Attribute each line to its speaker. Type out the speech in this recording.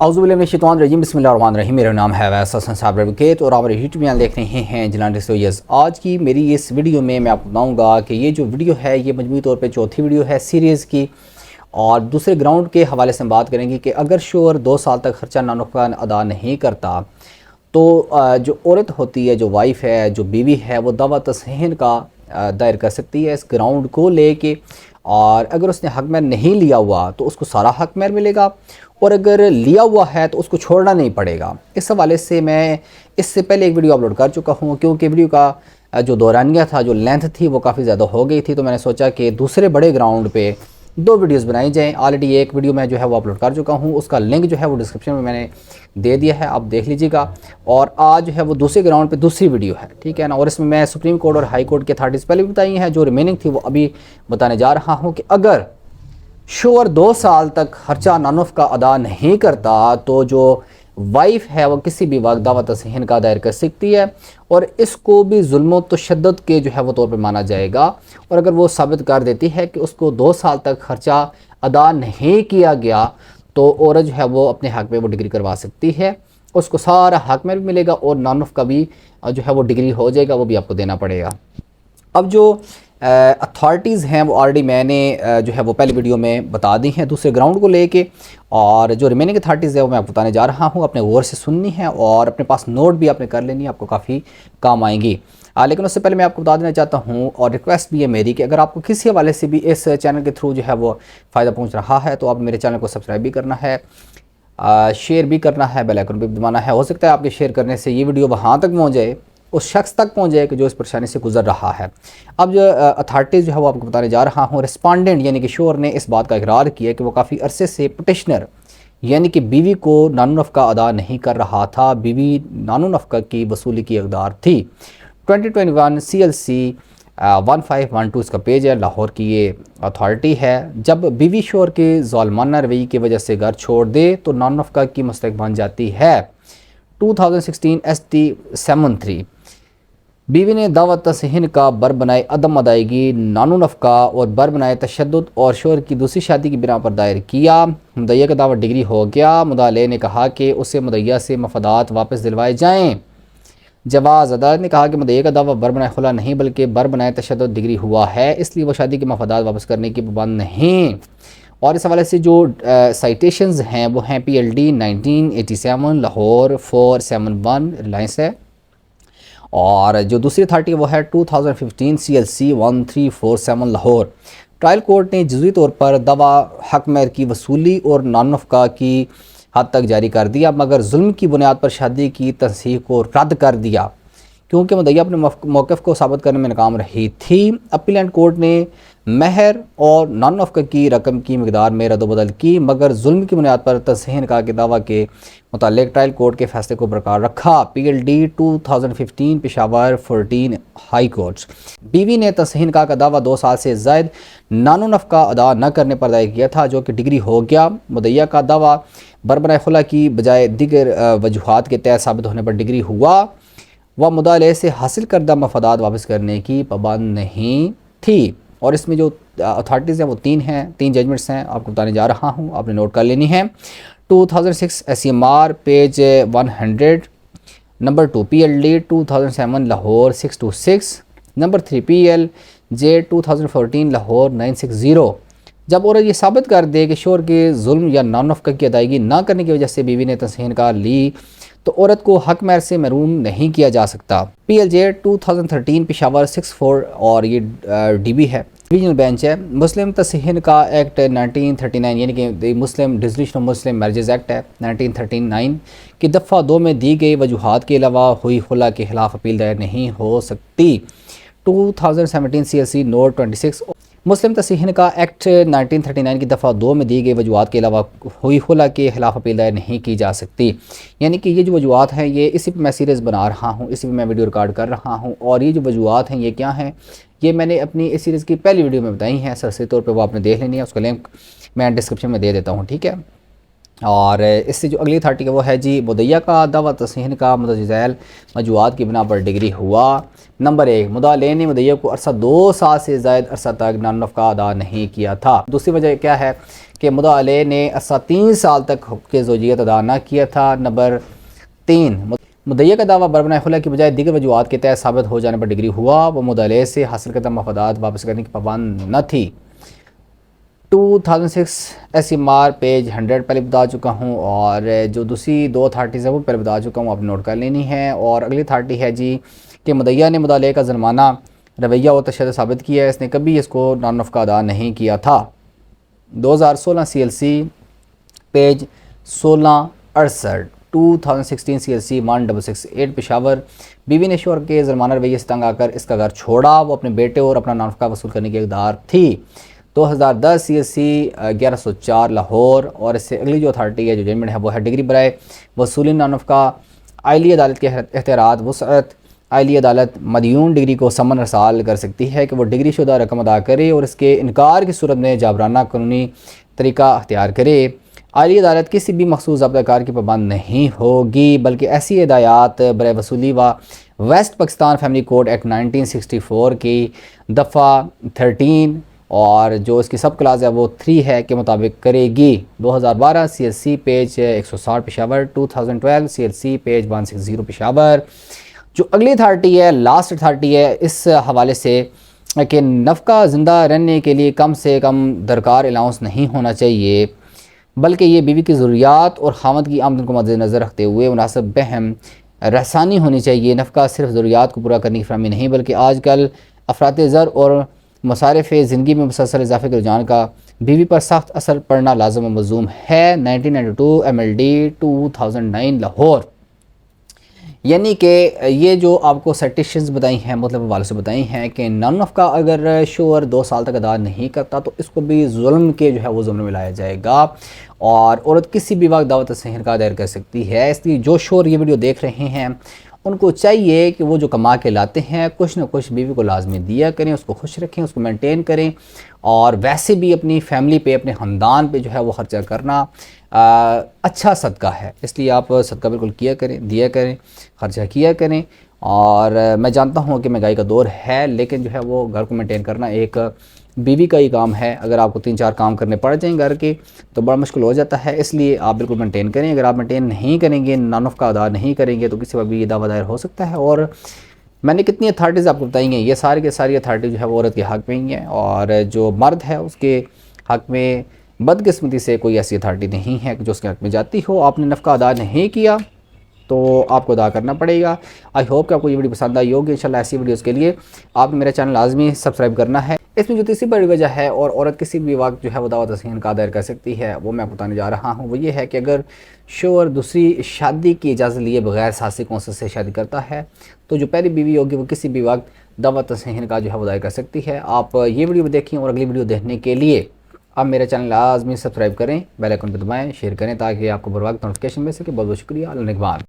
Speaker 1: औज़ुबिल्लाहिमिनश्शैतानिर्रजीम बिस्मिल्लाहिर्रहमानिर्रहीम। मेरा नाम है अवैस हसन साहब एडवोकेट और आप मेरे यूट्यूब चैनल देख रहे हैं जिलान डिस्कलोजर्स। आज की मेरी इस वीडियो में मैं आपको बताऊंगा कि ये जो वीडियो है ये मजमूई तौर पे चौथी वीडियो है सीरीज़ की, और दूसरे ग्राउंड के हवाले से हम बात करेंगे कि अगर शोहर 2 साल तक खर्चा नानफका अदा नहीं करता तो जो औरत होती है, जो वाइफ है, जो बीवी है, वो दावा तस्हीन का दायर कर सकती है इस ग्राउंड को लेके। और अगर उसने हक महर नहीं लिया हुआ तो उसको सारा हक महर मिलेगा, और अगर लिया हुआ है तो उसको छोड़ना नहीं पड़ेगा। इस हवाले से मैं इससे पहले एक वीडियो अपलोड कर चुका हूँ, क्योंकि वीडियो का जो दौरानिया था, जो लेंथ थी, वो काफ़ी ज़्यादा हो गई थी। तो मैंने सोचा कि दूसरे बड़े ग्राउंड पे 2 वीडियोस बनाई जाएँ। ऑलरेडी एक वीडियो मैं जो है वो अपलोड कर चुका हूँ, उसका लिंक जो है वो डिस्क्रिप्शन में मैंने दे दिया है, आप देख लीजिएगा। और आज जो है वो दूसरे ग्राउंड पे दूसरी वीडियो है, ठीक है ना। और इसमें मैं सुप्रीम कोर्ट और हाई कोर्ट के अथॉरिटीज़ पहले भी बताई हैं, जो रिमेनिंग थी वो अभी बताने जा रहा हूँ कि अगर शोहर 2 साल तक खर्चा नानुफ का अदा नहीं करता तो जो वाइफ है वो किसी भी वक्त दावा तस्हीन का दायर कर सकती है, और इसको भी जुल्म तशद्दुद के जो है वो तौर पे माना जाएगा। और अगर वो साबित कर देती है कि उसको 2 साल तक खर्चा अदा नहीं किया गया तो औरत जो है वो अपने हक में वो डिग्री करवा सकती है, उसको सारा हक में भी मिलेगा और नानुफ का भी जो है वो डिग्री हो जाएगा, वो भी आपको देना पड़ेगा। अब जो अथॉरिटीज़ हैं वो ऑलरेडी मैंने जो है वो पहले वीडियो में बता दी हैं दूसरे ग्राउंड को लेके, और जो रिमेनिंग अथॉरिटीज़ है वो मैं आपको बताने जा रहा हूँ। अपने गौर से सुननी है और अपने पास नोट भी आपने कर लेनी है, आपको काफ़ी काम आएंगी। लेकिन उससे पहले मैं आपको बता देना चाहता हूँ, और रिक्वेस्ट भी है मेरी कि अगर आपको किसी हवाले से भी इस चैनल के थ्रू जो है वो फ़ायदा पहुँच रहा है तो आप मेरे चैनल को सब्सक्राइब भी करना है, शेयर भी करना है, बेल आइकन भी दबाना है। हो सकता है आपके शेयर करने से ये वीडियो वहाँ तक पहुँच जाए, उस शख्स तक पहुँच जाए कि जो इस परेशानी से गुजर रहा है। अब जो अथॉरिटीज़ जो है वो आपको बताने जा रहा हूँ। रिस्पॉन्डेंट यानी कि शोहर ने इस बात का इकरार किया कि वो काफ़ी अरसे से पिटिशनर यानी कि बीवी को नानो नफ़का अदा नहीं कर रहा था। बीवी नानो नफ़का की वसूली की हकदार थी। 2021 CLC 1512 इसका पेज है, लाहौर की ये अथॉरिटी है। जब बीवी शोहर के ज़ालमाना रवैये की वजह से घर छोड़ दे तो नानो नफ़का की मुस्तहक बन जाती है। 2016 ST 73 बीवी ने दावत तस्हीन का बर बनाए अदम अदायगी नानो नफ़का और बर बनाए तशद्दुद और शोहर की दूसरी शादी की बिना पर दायर किया। मुद्दइया का दावा डिग्री हो गया। मुद्दाले ने कहा कि उसे मुद्दइया से मफादात वापस दिलवाए जाएँ। जवाज़ अदालत ने कहा कि मुद्दइया का दावा बर बनाए खुला नहीं बल्कि बर बनाए तशद्दुद डिग्री हुआ है, इसलिए वो शादी के मफादात वापस करने की पाबंद नहीं। और इस हवाले से जो साइटेशंस हैं वो हैं PLD 1987 लाहौर 471 रिलायंस है, और जो दूसरी अथॉरिटी वो है 2015 CLC 1347 लाहौर। ट्रायल कोर्ट ने जुज़वी तौर पर दवा हक महर की वसूली और नानो नफ़का की हद तक जारी कर दिया, मगर जुल्म की बुनियाद पर शादी की तस्हीह को रद्द कर दिया क्योंकि मुद्दइया अपने मौक़िफ़ को साबित करने में नाकाम रही थी। अपीलेंट कोर्ट ने महर और नानो नफ़का की रकम की मकदार में रद्द-ओ-बदल की, मगर जुल्म की बुनियाद पर तस्हीन का के दावा के मुतालिक ट्रायल कोर्ट के फैसले को बरकरार रखा। PLD 2015 Peshawar 14 high court. बीवी ने तस्हीन का दावा 2 साल से ज़ायद नानो नफ़का अदा न करने पर दायर किया था, जो कि डिग्री हो गया। मुद्दइया का दावा बरबनाए खुला की बजाय दीगर वजूहात के तहत साबित होने पर डिग्री हुआ। वह मुद्दाले से हासिल करदा मफादात वापस करने की पाबंद नहीं थी। और इसमें जो अथॉरिटीज़ हैं वो 3 जजमेंट्स हैं, आपको बताने जा रहा हूँ, आपने नोट कर लेनी है। 2006 SCMR page 100, number 2 PLD 2007 Lahore 626, number 3 PLJ 2014 Lahore 960। जब औरत ये साबित कर दे कि शोहर के जुल्म या नानो नफ़का की अदायगी ना करने की वजह से बीवी ने तस्हीन का ली तो औरत को हक महर से महरूम नहीं किया जा सकता। PLJ 2013 पेशावर 64, और ये DB है, डिवीजनल बेंच है। मुस्लिम तस्हीन का एक्ट 1939 यानी कि Muslim dissolution of Muslim marriages act है 1939 की दफ़ा 2 में दी गई वजूहात के अलावा हुई खुला के खिलाफ अपील दायर नहीं हो सकती। 2017 CLC नोट 26 मुस्लिम तस्हीन का एक्ट 1939 की दफ़ा 2 में दी गई वजूहात के अलावा हुई खुला के खिलाफ अपील दायर नहीं की जा सकती। यानी कि ये जो वजूहात हैं ये इसी पर मैं सीरीज़ बना रहा हूँ, इसी पर मैं वीडियो रिकॉर्ड कर रहा हूँ, और ये जो वजूहात हैं ये क्या हैं, ये मैंने अपनी इस सीरीज़ की पहली वीडियो में बताई हैं। सरसरी तौर पर वो आपने देख लेनी है, उसका लिंक मैं डिस्क्रिप्शन में दे देता हूँ, ठीक है। اور اس سے جو اگلی اتھارٹی ہے وہ ہے جی مدعیہ کا دعوی تصحیح کا مندرجہ ذیل موضوعات کی بنا پر ڈگری ہوا۔ نمبر 1، مدعا علیہ نے مدعیہ کو عرصہ 2 سال سے زائد عرصہ تک نان نفقہ ادا نہیں کیا تھا۔ دوسری وجہ کیا ہے کہ مدعا علیہ نے عرصہ 3 سال تک حقوق زوجیت ادا نہ کیا تھا۔ نمبر 3، مدعیہ کا دعویٰ بربنائے خلا کی بجائے دیگر وجوہات کے تحت ثابت ہو جانے پر ڈگری ہوا۔ وہ مدعا علیہ سے حاصل کردہ مفادات واپس کرنے کی پابند نہ تھی۔ 2006 SMR پیج 100 پہلے بتا چکا ہوں، اور جو دوسری 2 اتھارٹیز ہیں وہ پہلے بتا چکا ہوں، آپ نوٹ کر لینی ہے۔ اور اگلی اتھارٹی ہے جی کہ مدعیہ نے مدعا علیہ کا ظلمانہ رویہ اور تشدد ثابت کیا ہے، اس نے کبھی اس کو نان نفقہ ادا نہیں کیا تھا۔ 2016 CLC پیج 1668، 2016 CLC 1668 پشاور۔ بیوی نے شوہر کے ظلمانہ رویے سے تنگ آ کر اس کا گھر چھوڑا، وہ اپنے بیٹے اور اپنا نان نفقہ وصول کرنے کی اقدار تھی۔ 2010 CLC 1104 لاہور۔ اور اس سے اگلی جو اتھارٹی ہے جو ججمنٹ ہے وہ ہے ڈگری برائے وصولی نان نفقہ۔ عالی عدالت کے اختیارات وسعت۔ عالی عدالت مدیون ڈگری کو سمن ارسال کر سکتی ہے کہ وہ ڈگری شدہ رقم ادا کرے اور اس کے انکار کی صورت میں جابرانہ قانونی طریقہ اختیار کرے۔ عالی عدالت کسی بھی مخصوص ضابطہ کار کی پابند نہیں ہوگی، بلکہ ایسی ہدایات برائے وصولی و west Pakistan family code act 1964 کی دفعہ 13 اور جو اس کی سب کلاس ہے وہ 3 ہے کے مطابق کرے گی۔ 2012 CLC page 160 Peshawar. 2012 CLC page 160 Peshawar. جو اگلی اتھارٹی ہے، لاسٹ اتھارٹی ہے اس حوالے سے کہ نفقہ زندہ رہنے کے لیے کم سے کم درکار الاؤنس نہیں ہونا چاہیے، بلکہ یہ بیوی کی ضروریات اور خاوند کی آمدن کو مد نظر رکھتے ہوئے مناسب بہم رسانی ہونی چاہیے۔ نفقہ صرف ضروریات کو پورا کرنے کی فراہمی نہیں، بلکہ آج کل افراط زر اور مصارف زندگی میں مسلسل اضافے کے رجحان کا بیوی پر سخت اثر پڑنا لازم و ملزوم ہے۔ 1992 MLD 2009 لاہور۔ یعنی کہ یہ جو آپ کو سیٹیشنز بتائی ہیں مطلب حوالے سے بتائی ہیں کہ نان نفقہ اگر شوہر 2 سال تک ادا نہیں کرتا تو اس کو بھی ظلم کے جو ہے وہ ظلم میں لایا جائے گا، اور عورت کسی بھی وقت دعوت تصحیح کا دائر کر سکتی ہے۔ اس لیے جو شوہر یہ ویڈیو دیکھ رہے ہیں ان کو چاہیے کہ وہ جو کما کے لاتے ہیں کچھ نہ کچھ بیوی کو لازمی دیا کریں، اس کو خوش رکھیں، اس کو مینٹین کریں، اور ویسے بھی اپنی فیملی پہ اپنے خاندان پہ جو ہے وہ خرچہ کرنا اچھا صدقہ ہے۔ اس لیے آپ صدقہ بالکل کیا کریں، دیا کریں، خرچہ کیا کریں۔ اور میں جانتا ہوں کہ مہنگائی کا دور ہے، لیکن جو ہے وہ گھر کو مینٹین کرنا ایک بیوی کا ہی کام ہے۔ اگر آپ کو 3-4 کام کرنے پڑ جائیں گھر کے تو بڑا مشکل ہو جاتا ہے، اس لیے آپ بالکل مینٹین کریں۔ اگر آپ مینٹین نہیں کریں گے، نان نفقہ ادا نہیں کریں گے تو کسی وقت بھی یہ دعویٰ دائر ہو سکتا ہے۔ اور میں نے کتنی اتھارٹیز آپ کو بتائی ہیں، یہ ساری کے ساری اتھارٹی جو ہے وہ عورت کے حق میں ہی ہیں، اور جو مرد ہے اس کے حق میں بدقسمتی سے کوئی ایسی اتھارٹی نہیں ہے جو اس کے حق میں جاتی ہو۔ آپ نے نفقہ ادا نہیں کیا تو آپ کو ادا کرنا پڑے گا۔ آئی ہوپ کہ آپ کو یہ ویڈیو پسند آئی ہوگی۔ انشاءاللہ ایسی ویڈیوز کے لیے آپ نے میرا چینل لازمی سبسکرائب کرنا ہے۔ اس میں جو تیسری بڑی وجہ ہے اور عورت کسی بھی وقت جو ہے وہ دعوت تصحیح کا دائر کر سکتی ہے وہ میں آپ کو بتانے جا رہا ہوں، وہ یہ ہے کہ اگر شوہر دوسری شادی کی اجازت لیے بغیر ساسی کونسل سے شادی کرتا ہے تو جو پہلی بیوی ہوگی وہ کسی بھی وقت دعوت تصحیح کا جو ہے وہ دائر کر سکتی ہے۔ آپ یہ ویڈیو دیکھیں اور اگلی ویڈیو دیکھنے کے لیے آپ میرا چینل لازمی سبسکرائب کریں، بیل آئیکن پہ دبائیں، شیئر کریں تاکہ آپ کو بر وقت نوٹیفیکیشن مل سکے۔ بہت بہت شکریہ، اللہ نگہبان۔